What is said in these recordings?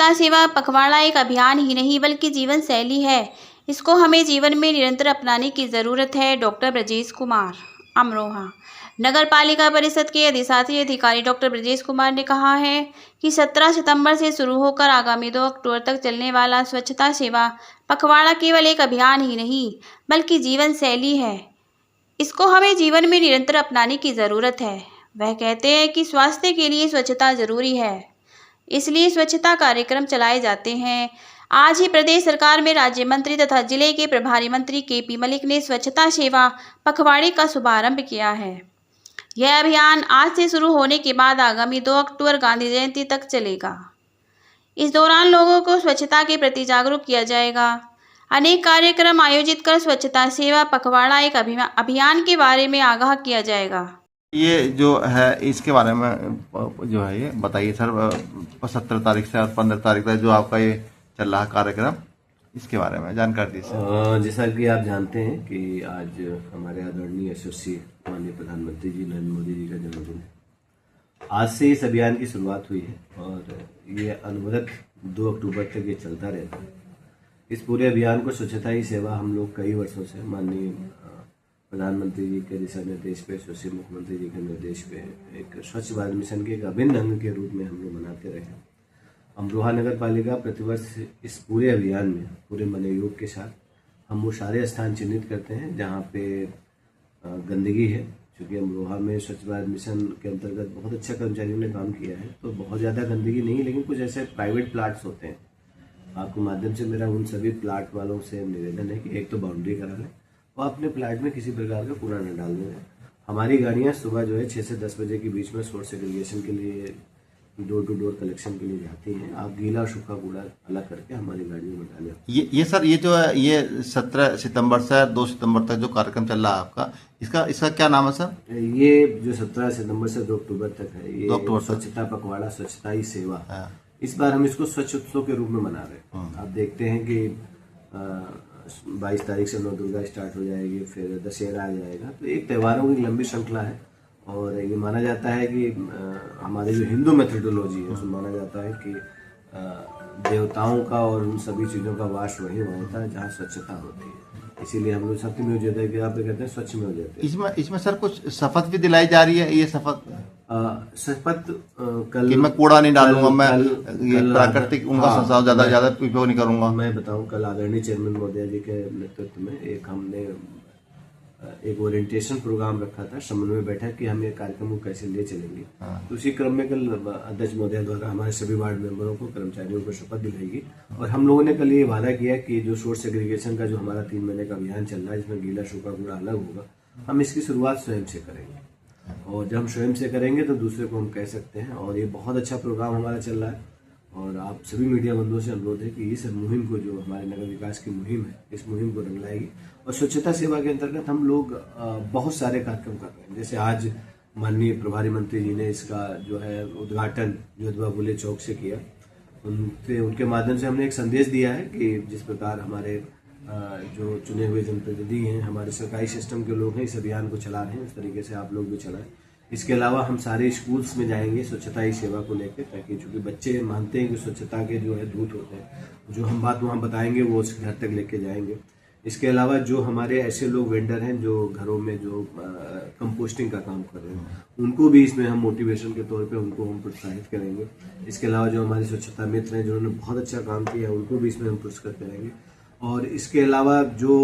स्वच्छता सेवा पखवाड़ा एक अभियान ही नहीं बल्कि जीवन शैली है। इसको हमें जीवन में निरंतर अपनाने की ज़रूरत है। डॉक्टर ब्रजेश कुमार, अमरोहा नगर पालिका परिषद के अधिशासी अधिकारी डॉक्टर ब्रजेश कुमार ने कहा है कि 17 सितंबर से शुरू होकर आगामी 2 अक्टूबर तक चलने वाला स्वच्छता सेवा पखवाड़ा केवल एक अभियान ही नहीं बल्कि जीवन शैली है। इसको हमें जीवन में निरंतर अपनाने की ज़रूरत है। वह कहते हैं कि स्वास्थ्य के लिए स्वच्छता जरूरी है, इसलिए स्वच्छता कार्यक्रम चलाए जाते हैं। आज ही प्रदेश सरकार में राज्य मंत्री तथा जिले के प्रभारी मंत्री केपी मलिक ने स्वच्छता सेवा पखवाड़े का शुभारंभ किया है। यह अभियान आज से शुरू होने के बाद आगामी 2 अक्टूबर गांधी जयंती तक चलेगा। इस दौरान लोगों को स्वच्छता के प्रति जागरूक किया जाएगा। अनेक कार्यक्रम आयोजित कर स्वच्छता सेवा पखवाड़ा एक अभियान के बारे में आगाह किया जाएगा। ये जो है इसके बारे में जो है ये बताइए सर, 17 तारीख से और 15 तारीख तक जो आपका ये चल रहा कार्यक्रम, इसके बारे में जानकारी दीजिए। जैसा कि आप जानते हैं कि आज हमारे आदरणीय यशस्वी माननीय प्रधानमंत्री जी नरेंद्र मोदी जी का जन्मदिन है। आज से इस अभियान की शुरुआत हुई है और ये अनवरत 2 अक्टूबर तक ये चलता रहता है। इस पूरे अभियान को स्वच्छता ही सेवा हम लोग कई वर्षों से माननीय प्रधानमंत्री जी के दिशा निर्देश पे, यशस्वी मुख्यमंत्री जी के निर्देश पे एक स्वच्छ भारत मिशन के एक अभिन्न अंग के रूप में हम लोग मनाते रहे हैं। अमरोहा नगर पालिका प्रतिवर्ष इस पूरे अभियान में पूरे मनोयोग के साथ हम वो सारे स्थान चिन्हित करते हैं जहाँ पे गंदगी है। क्योंकि अमरोहा में स्वच्छ भारत मिशन के अंतर्गत बहुत अच्छा कर्मचारियों ने काम किया है, तो बहुत ज़्यादा गंदगी नहीं, लेकिन कुछ ऐसे प्राइवेट प्लाट्स होते हैं। आपके माध्यम से मेरा उन सभी प्लाट वालों से निवेदन है कि एक तो बाउंड्री करा लें और अपने प्लाट में किसी प्रकार का कूड़ा न डालने दें। हमारी गाड़ियाँ सुबह जो है 6 से 10 बजे के बीच में सोर्स सेग्रीगेशन के लिए डोर टू डोर कलेक्शन के लिए जाती हैं। आप गीला और सूखा कूड़ा अलग करके हमारी गाड़ियों में डालें। ये सर, ये जो है ये 17 सितंबर से 2 सितंबर तक जो कार्यक्रम चल रहा है आपका, इसका क्या नाम है सर? ये जो 17 सितंबर से 2 अक्टूबर तक है, ये 2 अक्टूबर स्वच्छता पखवाड़ा स्वच्छता ही सेवा। इस बार हम इसको स्वच्छ उत्सव के रूप में मना रहे हैं। आप देखते हैं कि 22 तारीख से 9 दुर्गा स्टार्ट हो जाएगी, फिर दशहरा आ जाएगा, तो एक त्योहारों की लंबी श्रृंखला है। और ये माना जाता है कि हमारे जो हिंदू मेथोडोलॉजी है उसमें माना जाता है कि देवताओं का और उन सभी चीज़ों का वास वहीं होता है जहाँ स्वच्छता होती है। इसीलिए हम लोग सत्य में उद्योत है कि आप कहते हैं स्वच्छ में उद्योत। इसमें सर कुछ शपथ भी दिलाई जा रही है। ये शपथ कल कि मैं कूड़ा नहीं डालूंगा, मैं ये प्राकृतिक उनका संसाधन ज्यादा उपयोग नहीं करूंगा। मैं बताऊं, कल आदरणीय चेयरमैन महोदय जी के नेतृत्व में हमने एक ओरिएंटेशन प्रोग्राम रखा था, समन्वय बैठक कि हम ये कार्यक्रम को कैसे ले चलेंगे। तो उसी क्रम में कल अध्यक्ष महोदय द्वारा हमारे सभी वार्ड मेंबरों को, कर्मचारियों को शपथ दिलाएगी। और हम लोगों ने कल ये वादा किया कि जो सोर्स सेग्रीगेशन का जो हमारा 3 महीने का अभियान चल रहा है, जिसमें गीला सूखा कूड़ा अलग होगा, हम इसकी शुरुआत स्वयं से करेंगे। और जब हम स्वयं से करेंगे तो दूसरे को हम कह सकते हैं। और ये बहुत अच्छा प्रोग्राम हमारा चल रहा है और आप सभी मीडिया बंधुओं से अनुरोध है कि इस मुहिम को, जो हमारे नगर विकास की मुहिम है, इस मुहिम को रंग लाएगी। और स्वच्छता सेवा के अंतर्गत हम लोग बहुत सारे कार्यक्रम कर रहे हैं। जैसे आज माननीय प्रभारी मंत्री जी ने इसका जो है उद्घाटन जोधबा फुले चौक से किया। उनके माध्यम से हमने एक संदेश दिया है कि जिस प्रकार हमारे जो चुने हुए जनप्रतिनिधि हैं, हमारे सरकारी सिस्टम के लोग हैं, इस अभियान को चला रहे हैं, उस तरीके से आप लोग भी चलाएं। इसके अलावा हम सारे स्कूल्स में जाएंगे स्वच्छता ही सेवा को लेकर, ताकि चूंकि बच्चे मानते हैं कि स्वच्छता के जो है दूत होते हैं, जो हम बात वहाँ बताएंगे वो उस घर तक लेके जाएंगे। इसके अलावा जो हमारे ऐसे लोग वेंडर हैं जो घरों में जो कंपोस्टिंग का काम कर रहे हैं, उनको भी इसमें हम मोटिवेशन के तौर पे उनको हम प्रोत्साहित करेंगे। इसके अलावा जो हमारे स्वच्छता मित्र हैं जिन्होंने बहुत अच्छा काम किया, उनको भी इसमें हम पुरस्कृत करेंगे। और इसके अलावा जो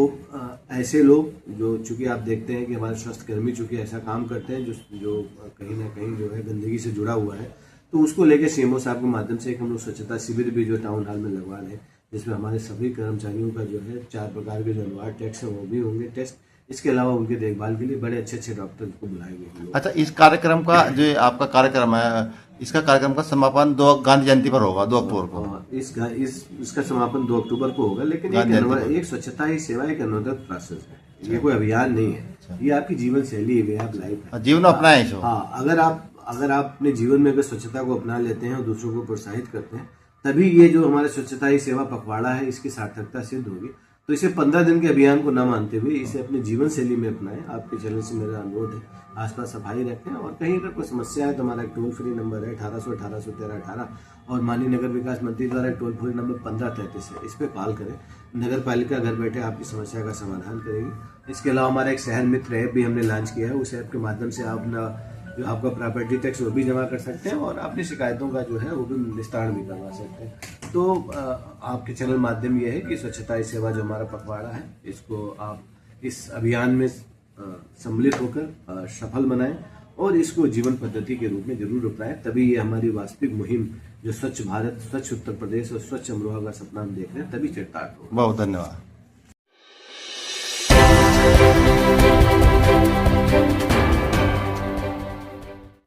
ऐसे लोग जो, चूंकि आप देखते हैं कि हमारे स्वास्थ्य कर्मी चूंकि ऐसा काम करते हैं जो कहीं ना कहीं जो है गंदगी से जुड़ा हुआ है, तो उसको लेकर सीएमओ साहब के माध्यम से एक हम लोग स्वच्छता शिविर भी जो टाउन हॉल में लगवा रहे हैं, जिसमें हमारे सभी कर्मचारियों का जो है 4 प्रकार के जो अनिवार्य टेस्ट है वो भी होंगे टेस्ट। इसके अलावा उनके देखभाल के लिए बड़े अच्छे डॉक्टर को बुलाएंगे। अच्छा, इस कार्यक्रम का जो आपका कार्यक्रम है, इसका कार्यक्रम का समापन 2 गांधी जयंती पर होगा, 2 अक्टूबर को। इसका समापन 2 अक्टूबर को होगा, लेकिन एक स्वच्छता ही सेवा एक अनवरत प्रोसेस है। ये कोई अभियान नहीं है, ये आपकी जीवन शैली है, वे आप लाइफ है, जीवन अपनाएं। हाँ, अगर आप अपने जीवन में अगर स्वच्छता को अपना लेते हैं और दूसरों को प्रोत्साहित करते हैं, तभी ये जो हमारे स्वच्छता ही सेवा पखवाड़ा है, इसकी सार्थकता सिद्ध होगी। तो इसे 15 दिन के अभियान को न मानते हुए इसे अपने जीवन शैली में अपनाएं। आपके चैनल से मेरा अनुरोध है, आसपास सफाई रखें, और कहीं अगर कोई समस्या है तो हमारा एक टोल फ्री नंबर है 1800-1813-18, और माननीय नगर विकास मंत्री द्वारा एक टोल फ्री नंबर 1533 है, इस पर कॉल करें। नगर पालिका घर बैठे आपकी समस्या का समाधान करेगी। इसके अलावा हमारा एक शहर मित्र ऐप भी हमने लॉन्च किया है, उस ऐप के माध्यम से आप अपना जो आपका प्रॉपर्टी टैक्स वो भी जमा कर सकते हैं और अपनी शिकायतों का जो है वो भी निस्तारण भी करवा सकते हैं। तो आपके चैनल माध्यम ये है कि स्वच्छता ही सेवा जो हमारा पखवाड़ा है, इसको आप इस अभियान में सम्मिलित होकर सफल बनाएं और इसको जीवन पद्धति के रूप में जरूर अपनाएं, तभी ये हमारी वास्तविक मुहिम जो स्वच्छ भारत, स्वच्छ उत्तर प्रदेश और स्वच्छ अमरोहा का सपना हम देख रहे हैं, तभी चरितार्थ होगा। बहुत धन्यवाद।